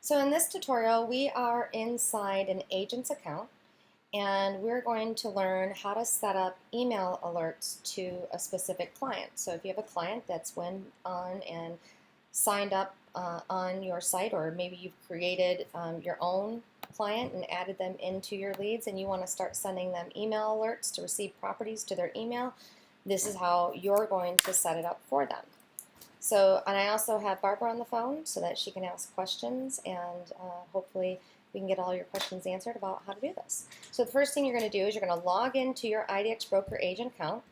So in this tutorial, we are inside an agent's account, and we're going to learn how to set up email alerts to a specific client. So if you have a client that's went on and signed up on your site, or maybe you've created your own client and added them into your leads, and you want to start sending them email alerts to receive properties to their email, this is how you're going to set it up for them. So, and I also have Barbara on the phone so that she can ask questions, and hopefully we can get all your questions answered about how to do this. So the first thing you're going to do is you're going to log into your IDXBroker agent account,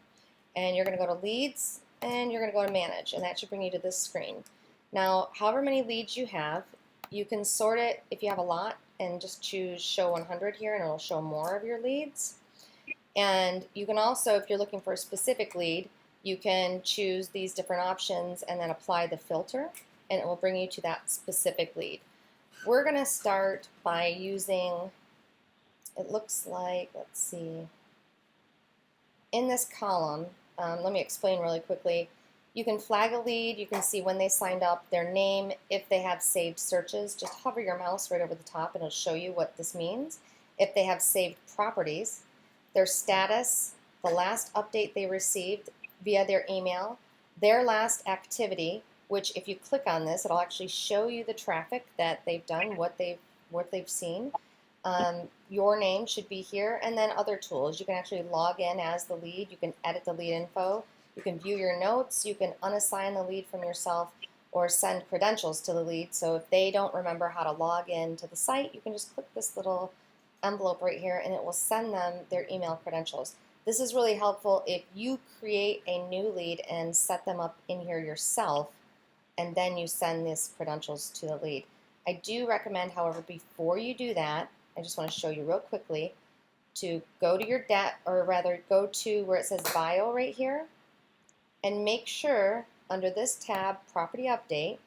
and you're going to go to Leads, and you're going to go to Manage, and that should bring you to this screen. Now, however many leads you have, you can sort it if you have a lot and just choose Show 100 here, and it'll show more of your leads. And you can also, if you're looking for a specific lead, you can choose these different options and then apply the filter, and it will bring you to that specific lead. We're going to start by using, it looks like, let's see, in this column, let me explain really quickly. You can flag a lead, you can see when they signed up, their name, if they have saved searches. Just hover your mouse right over the top and it'll show you what this means. If they have saved properties, their status, the last update they received via their email, their last activity, which if you click on this, it'll actually show you the traffic that they've done, what they've seen. Your name should be here, and then other tools. You can actually log in as the lead. You can edit the lead info. You can view your notes. You can unassign the lead from yourself or send credentials to the lead. So if they don't remember how to log in to the site, you can just click this little envelope right here, and it will send them their email credentials. This is really helpful if you create a new lead and set them up in here yourself, and then you send these credentials to the lead. I do recommend, however, before you do that, I just want to show you real quickly, to go to your go to where it says Bio right here, and make sure under this tab, Property Update,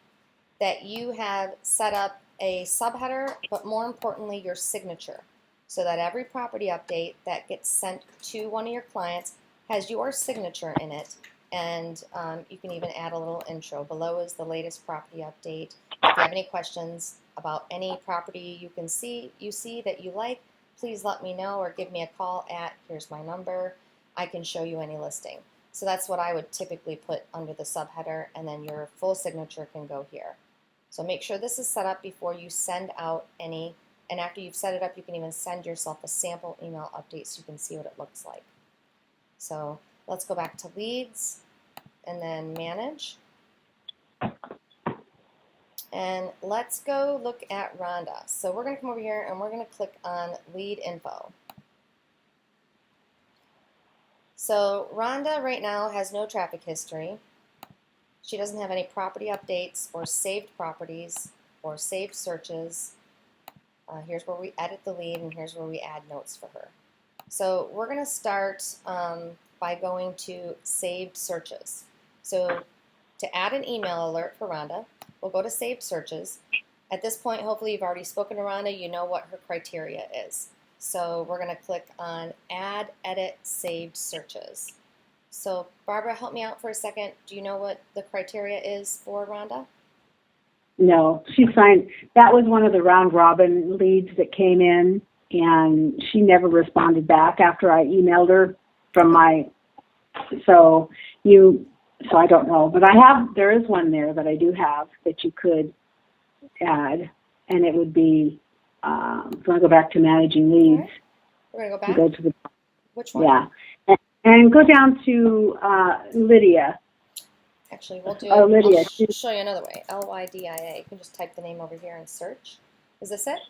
that you have set up a subheader, but more importantly, your signature, so that every property update that gets sent to one of your clients has your signature in it. And you can even add a little intro. Below is the latest property update. If you have any questions about any property you see that you like, please let me know or give me a call at, here's my number. I can show you any listing. So that's what I would typically put under the subheader, and then your full signature can go here. So make sure this is set up before you send out any. And after you've set it up, you can even send yourself a sample email update so you can see what it looks like. So let's go back to Leads and then Manage. And let's go look at Rhonda. So we're going to come over here and we're going to click on Lead Info. So Rhonda right now has no traffic history. She doesn't have any property updates or saved properties or saved searches. Here's where we edit the lead, and here's where we add notes for her. So we're going to start by going to Saved Searches. So to add an email alert for Rhonda, we'll go to Saved Searches. At this point, hopefully you've already spoken to Rhonda. You know what her criteria is. So we're going to click on Add, Edit, Saved Searches. So Barbara, help me out for a second. Do you know what the criteria is for Rhonda? No, she signed. That was one of the round robin leads that came in, and she never responded back after I emailed her from my. So I don't know, but there is one there that I do have that you could add, and it would be. If you want to go back to managing leads, right. We're going to go back. Go to the. Which one? Yeah, and go down to Lydia. Actually, we'll do. Lydia. I'll show you another way. Lydia. You can just type the name over here and search. Is this it?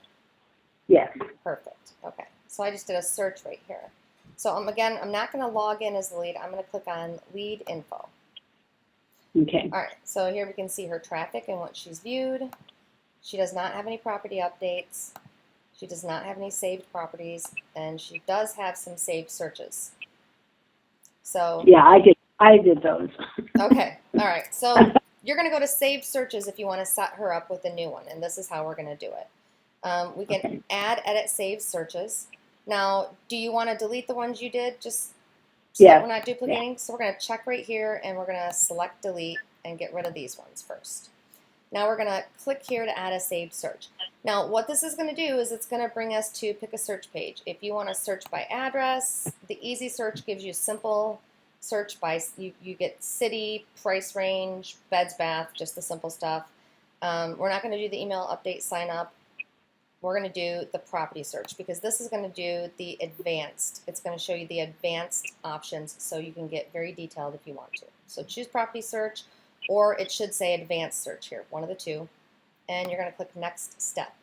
Yes. Perfect. Okay. So I just did a search right here. So again, I'm not going to log in as the lead. I'm going to click on Lead Info. Okay. All right. So here we can see her traffic and what she's viewed. She does not have any property updates. She does not have any saved properties, and she does have some saved searches. So yeah, I did those. Okay. All right. So you're going to go to Saved Searches if you want to set her up with a new one, and this is how we're going to do it. We can add, edit, save searches. Now, do you want to delete the ones you did just so that Yes. we're not duplicating? So we're going to check right here and we're going to select delete and get rid of these ones first. Now we're going to click here to add a saved search. Now what this is going to do is it's going to bring us to pick a search page. If you want to search by address, the easy search gives you simple search by, you get city, price range, beds, bath, just the simple stuff. We're not going to do the email update sign up. We're going to do the property search because this is going to do the advanced. It's going to show you the advanced options so you can get very detailed if you want to. So choose property search, or it should say advanced search here, one of the two, and you're going to click next step.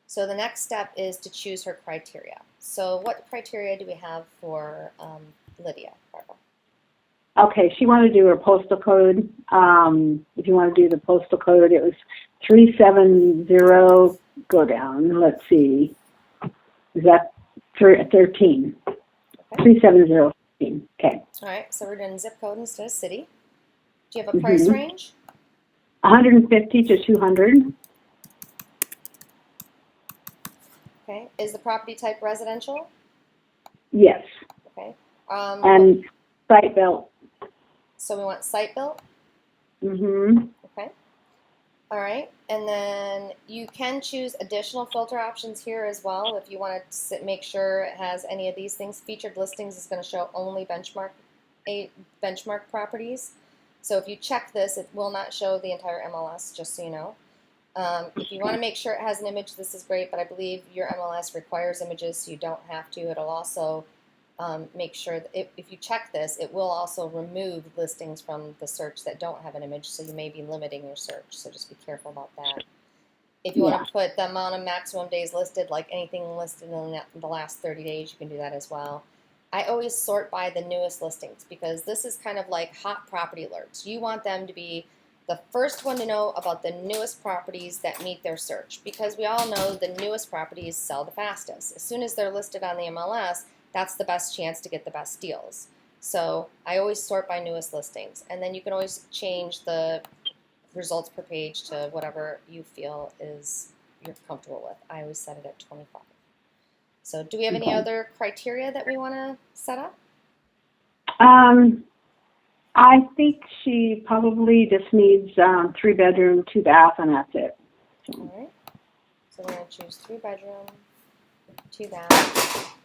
So the next step is to choose her criteria. So what criteria do we have for Lydia, Barbara? Okay, she wanted to do her postal code. If you want to do the postal code, it was 370, go down, let's see. Is that 13? Okay. 37013, okay. All right, so we're doing zip code instead of city. Do you have a price range? 150 to 200. Okay. Is the property type residential? Yes. Okay. And site built. So we want site built? Mm-hmm. Okay. All right. And then you can choose additional filter options here as well if you want to make sure it has any of these things. Featured listings is going to show only benchmark properties. So if you check this, it will not show the entire MLS, just so you know. If you want to make sure it has an image, this is great, but I believe your MLS requires images, so you don't have to. It'll also make sure that if you check this, it will also remove listings from the search that don't have an image, so you may be limiting your search, so just be careful about that. If you want to put the amount of maximum days listed, like anything listed in the last 30 days, you can do that as well. I always sort by the newest listings because this is kind of like hot property alerts. You want them to be the first one to know about the newest properties that meet their search, because we all know the newest properties sell the fastest. As soon as they're listed on the MLS, that's the best chance to get the best deals. So I always sort by newest listings, and then you can always change the results per page to whatever you feel is you're comfortable with. I always set it at 25. So do we have any other criteria that we want to set up? I think she probably just needs 3 bedroom, 2 bath, and that's it. So. All right. So we're going to choose 3 bedroom, 2 bath.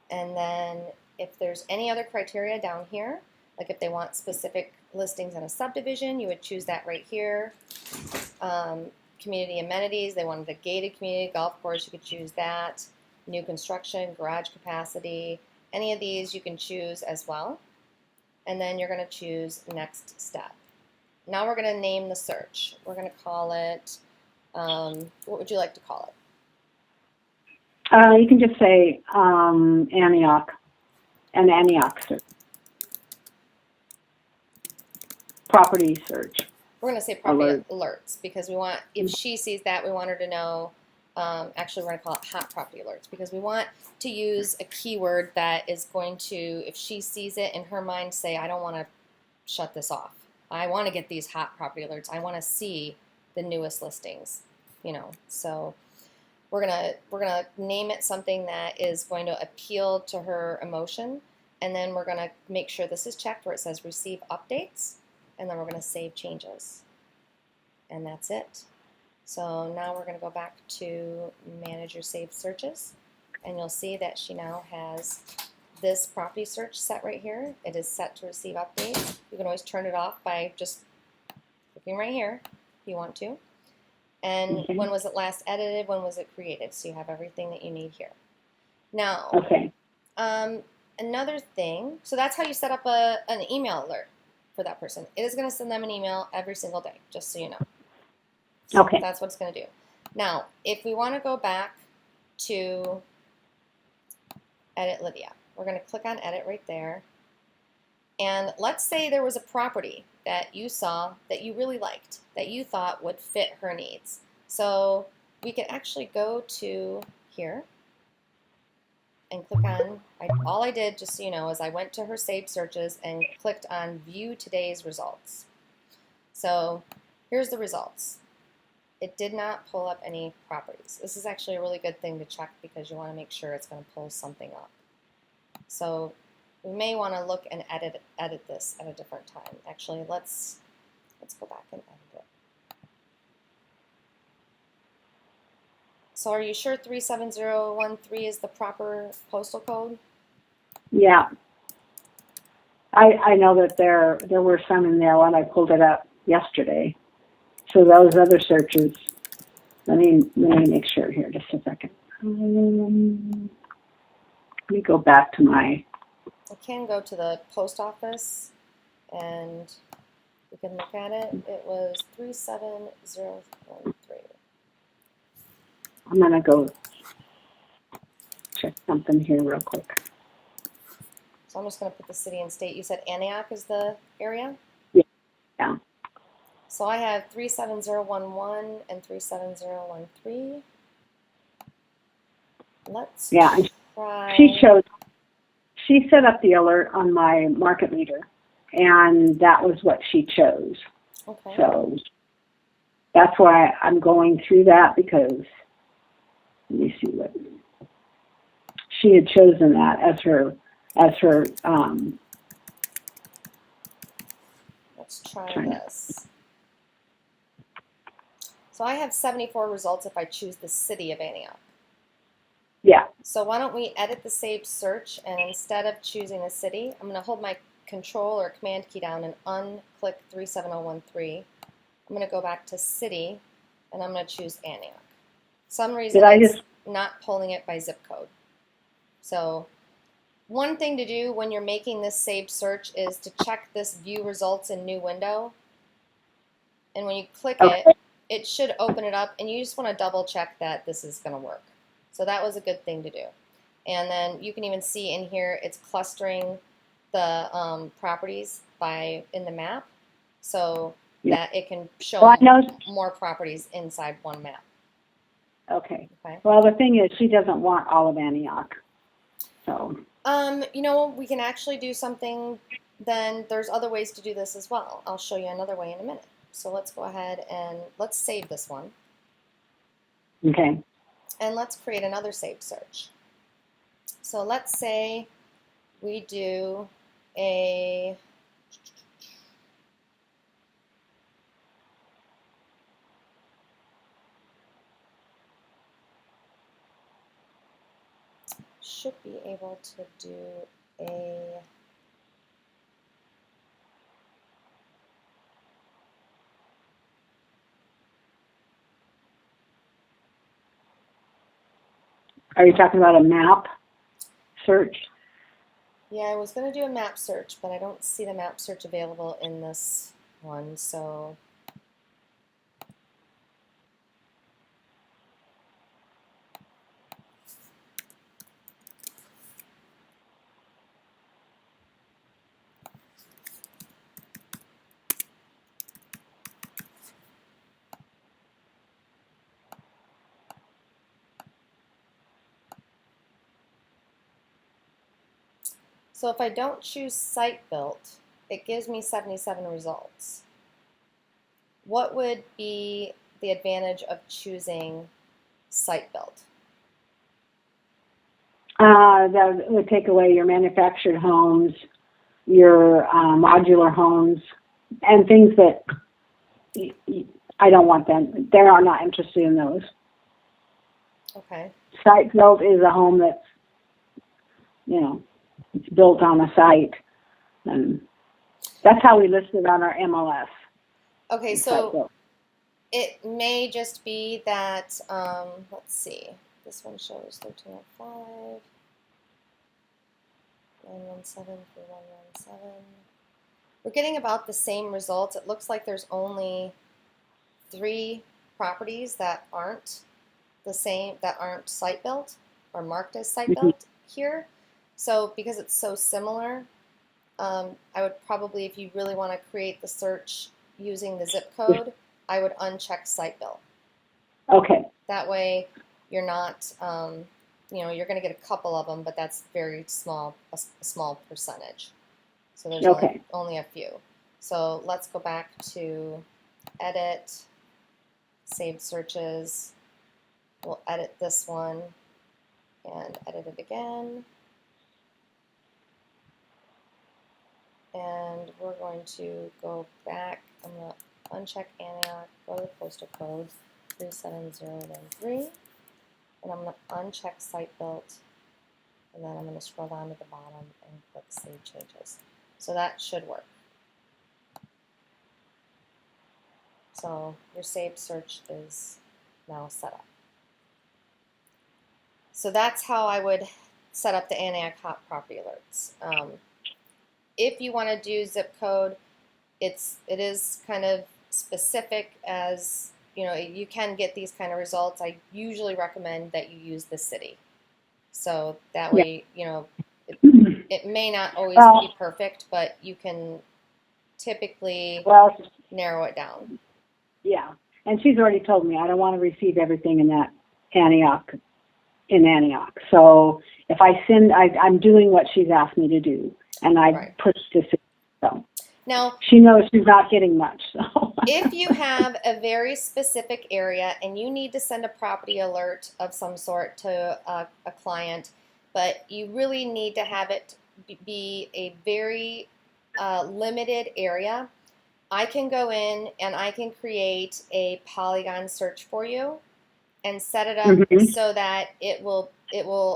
And then if there's any other criteria down here, like if they want specific listings in a subdivision, you would choose that right here. Community amenities, they wanted a gated community, golf course, you could choose that. New construction, garage capacity, any of these you can choose as well. And then you're going to choose next step. Now we're going to name the search. We're going to call it, what would you like to call it? You can just say Antioch, an Antioch search. Property search. We're going to say property alerts because we want, if she sees that, we want her to know, actually we're going to call it hot property alerts because we want to use a keyword that is going to, if she sees it in her mind, say, I don't want to shut this off. I want to get these hot property alerts. I want to see the newest listings, you know. So we're gonna name it something that is going to appeal to her emotion, and then we're going to make sure this is checked where it says receive updates. And then we're going to save changes. And that's it. So now we're going to go back to manage your saved searches. And you'll see that she now has this property search set right here. It is set to receive updates. You can always turn it off by just clicking right here if you want to. And when was it last edited? When was it created? So you have everything that you need here. Now, another thing. So that's how you set up an email alert for that person. It is going to send them an email every single day, just so you know. So okay. That's what it's going to do. Now, if we want to go back to Edit Lydia, we're going to click on Edit right there. And let's say there was a property that you saw that you really liked, that you thought would fit her needs. So we could actually go to here and click on, all I did, just so you know, is I went to her saved searches and clicked on view today's results. So here's the results. it did not pull up any properties. This is actually a really good thing to check because you want to make sure it's going to pull something up. So we may want to look and edit this at a different time. Actually, let's go back and edit it. So are you sure 37013 is the proper postal code? Yeah. I know that there were some in there when I pulled it up yesterday. So those other searches, let me make sure here, just a second. Let me go back to my... I can go to the post office and we can look at it. It was 37013. I'm going to go check something here real quick. So I'm just going to put the city and state. You said Antioch is the area? Yeah. So I have 37011 and 37013. Let's try. She set up the alert on my market leader, and that was what she chose. Okay. So that's why I'm going through that, because let me see what she had chosen that as her let's try this. So I have 74 results if I choose the city of Antioch. Yeah. So why don't we edit the saved search, and instead of choosing a city, I'm going to hold my control or command key down and unclick 37013. I'm going to go back to city and I'm going to choose Antioch. For some reason it's not pulling it by zip code. So one thing to do when you're making this saved search is to check this view results in new window. And when you click it, it should open it up, and you just want to double check that this is going to work. So that was a good thing to do. And then you can even see in here it's clustering the properties in the map, so that it can show more properties inside one map. Okay. Well, the thing is, she doesn't want all of Antioch. So. You know, we can actually do something. Then there's other ways to do this as well. I'll show you another way in a minute. So let's go ahead and let's save this one. Okay. And let's create another saved search. So let's say we do a should be able to do a Are you talking about a map search? Yeah, I was going to do a map search, but I don't see the map search available in this one, so if I don't choose site built, it gives me 77 results. What would be the advantage of choosing site built? That would take away your manufactured homes, your modular homes, and things that I don't want them. They are not interested in those. Okay. Site built is a home that's, it's built on a site, and that's how we list it on our MLS. Okay, so it may just be that, let's see, this one shows 1305, 917, 3117. We're getting about the same results. It looks like there's only 3 properties that aren't the same, that aren't site built or marked as site built here. So because it's so similar, I would probably, if you really want to create the search using the zip code, I would uncheck site built. Okay. That way you're not, you're going to get a couple of them, but that's very small, a small percentage. So there's only a few. So let's go back to edit saved searches. We'll edit this one and edit it again. And we're going to go back. I'm going to uncheck Antioch, go to the postal code 37093, and I'm going to uncheck site built, and then I'm going to scroll down to the bottom and click Save Changes. So that should work. So your saved search is now set up. So that's how I would set up the Antioch Hot Property Alerts. If you want to do zip code, it is kind of specific, as you can get these kind of results. I usually recommend that you use the city, so that way it may not always be perfect, but you can typically narrow it down. Yeah, and she's already told me I don't want to receive everything in that Antioch. So if I send, I'm doing what she's asked me to do, and I push this. So now she knows she's not getting much. So if you have a very specific area and you need to send a property alert of some sort to a client, but you really need to have it be a very limited area, I can go in and I can create a polygon search for you and set it up so that it will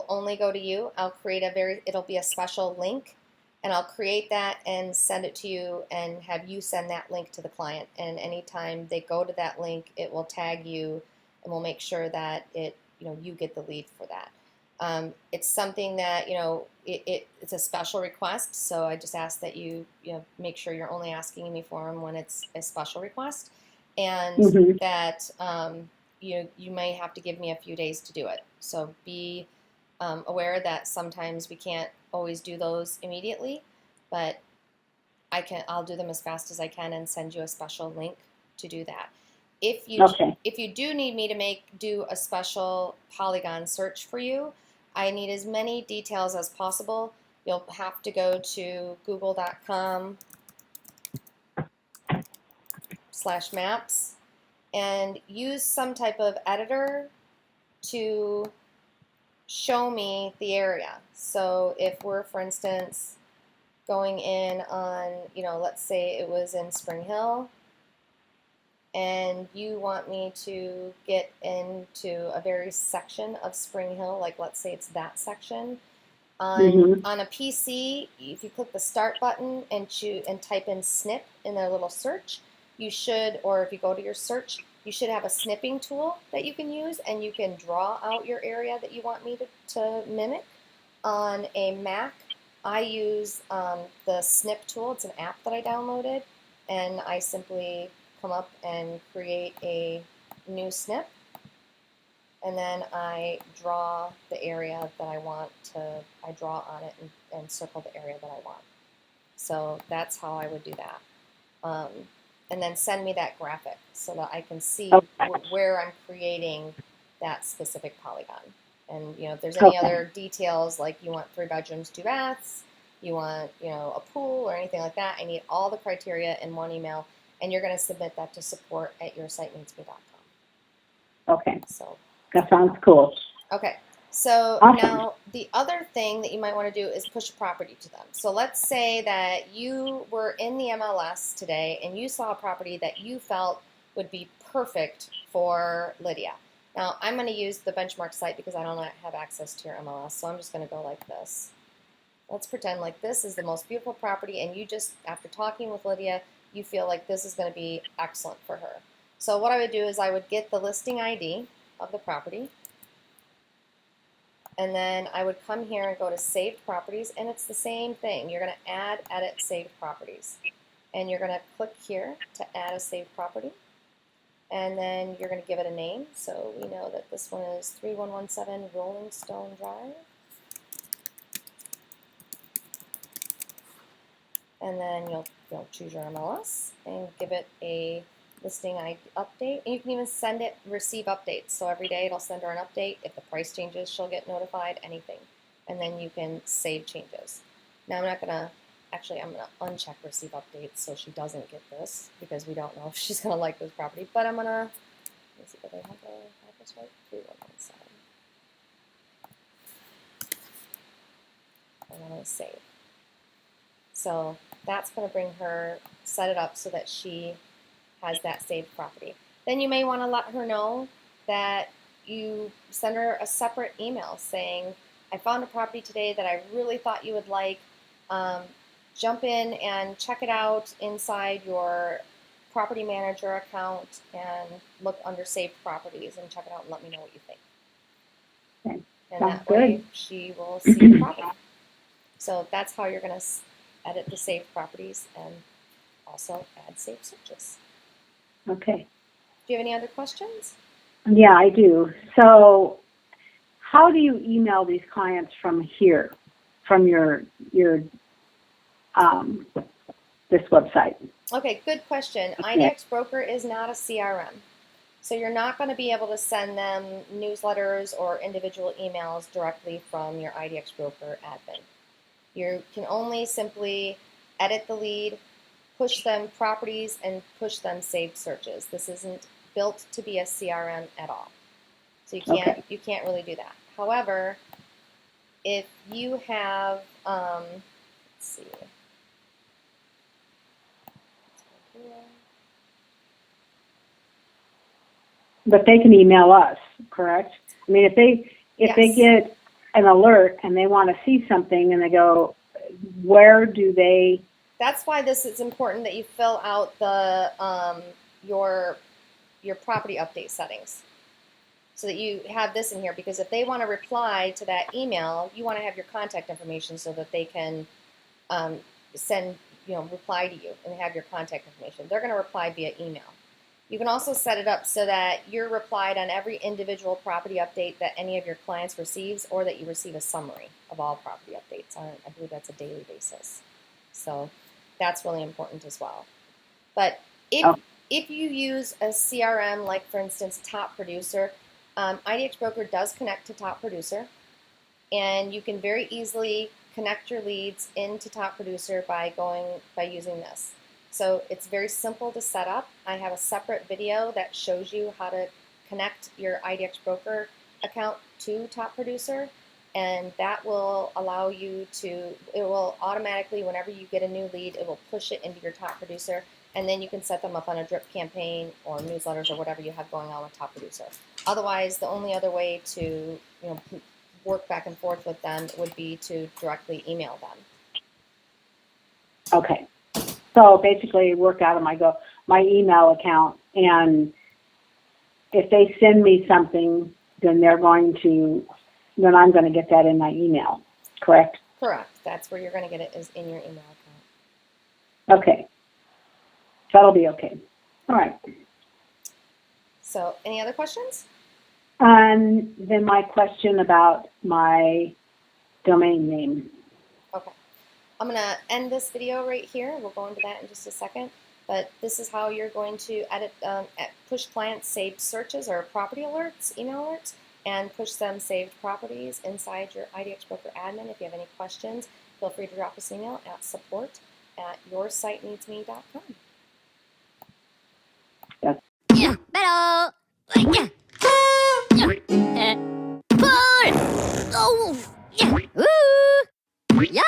only go to you. I'll create it'll be a special link, and I'll create that and send it to you and have you send that link to the client. And anytime they go to that link, it will tag you, and we'll make sure that you get the lead for that. It's something that it's a special request, so I just ask that you make sure you're only asking me for them when it's a special request, and that you may have to give me a few days to do it. So be aware that sometimes we can't always do those immediately, but I'll do them as fast as I can and send you a special link to do that. If you do need me to do a special polygon search for you, I need as many details as possible. You'll have to go to google.com/maps and use some type of editor to show me the area. So if we're, for instance, going in on, let's say it was in Spring Hill, and you want me to get into a very section of Spring Hill, like let's say it's that section, on a PC, if you click the Start button and type in snip in their little search, you should, or if you go to your search, you should have a snipping tool that you can use, and you can draw out your area that you want me to mimic. On a Mac, I use the snip tool. It's an app that I downloaded, and I simply come up and create a new snip, and then I draw the area that I want I draw on it and circle the area that I want. So that's how I would do that. And then send me that graphic so that I can see where I'm creating that specific polygon. And if there's any other details, like you want 3 bedrooms, 2 baths, you want a pool or anything like that, I need all the criteria in one email, and you're going to submit that to support@yourSiteNeedsMe.com. Okay. So that sounds cool. Okay. So awesome. Now the other thing that you might want to do is push a property to them. So let's say that you were in the MLS today and you saw a property that you felt would be perfect for Lydia. Now I'm going to use the benchmark site because I don't have access to your MLS, so I'm just going to go like this. Let's pretend like this is the most beautiful property, and you just, after talking with Lydia, you feel like this is going to be excellent for her. So what I would do is I would get the listing ID of the property, and then I would come here and go to Saved Properties, and it's the same thing. You're going to add, edit, Saved Properties. And you're going to click here to add a saved property. And then you're going to give it a name. So we know that this one is 3117 Rolling Stone Drive. And then you'll choose your MLS and give it a listing ID update. And you can even receive updates. So every day it'll send her an update. If the price changes, she'll get notified, anything. And then you can save changes. Now I'm going to uncheck receive updates so she doesn't get this, because we don't know if she's going to like this property. But I'm going to Did I have this right? 3117. I want to save. So that's going to bring her, set it up so that she has that saved property. Then you may want to let her know that you send her a separate email saying, I found a property today that I really thought you would like. Jump in and check it out inside your property manager account and look under saved properties and check it out and let me know what you think. Okay. And Sounds that way good. she will see the property. So that's how you're going to edit the saved properties and also add saved searches. Okay. Do you have any other questions? Yeah, I do. So how do you email these clients from here, from your this website? Okay, good question. Okay. IDXBroker is not a CRM. So you're not going to be able to send them newsletters or individual emails directly from your IDXBroker admin. You can only simply edit the lead, push them properties, and push them saved searches. This isn't built to be a CRM at all. So you can't really do that. However, if you have, let's see. But they can email us, correct? I mean, if they Yes. get an alert and they want to see something and they go, where do they? That's why this is important that you fill out the your property update settings so that you have this in here, because if they want to reply to that email, you want to have your contact information so that they can send, reply to you and have your contact information. They're going to reply via email. You can also set it up so that you're replied on every individual property update that any of your clients receives, or that you receive a summary of all property updates on, I believe that's a daily basis. So that's really important as well. But if you use a CRM, like for instance Top Producer, IDXBroker does connect to Top Producer, and you can very easily connect your leads into Top Producer by using this. So it's very simple to set up. I have a separate video that shows you how to connect your IDXBroker account to Top Producer, and that will allow you to, it will automatically, whenever you get a new lead, it will push it into your Top Producer, and then you can set them up on a drip campaign or newsletters or whatever you have going on with Top Producer. Otherwise, the only other way to work back and forth with them would be to directly email them. Okay. So basically work out of my email account, and if they send me something, then I'm going to get that in my email, correct? Correct. That's where you're going to get it, is in your email account. Okay. That'll be okay. All right. So any other questions? Then my question about my domain name. Okay. I'm going to end this video right here. We'll go into that in just a second. But this is how you're going to edit, push clients saved searches or property alerts, email alerts, and push them saved properties inside your IDXBroker admin. If you have any questions, feel free to drop us an email at support@yoursiteneedsme.com. Yeah, pero... Yeah. Oh! Yeah. Ooh! Yeah!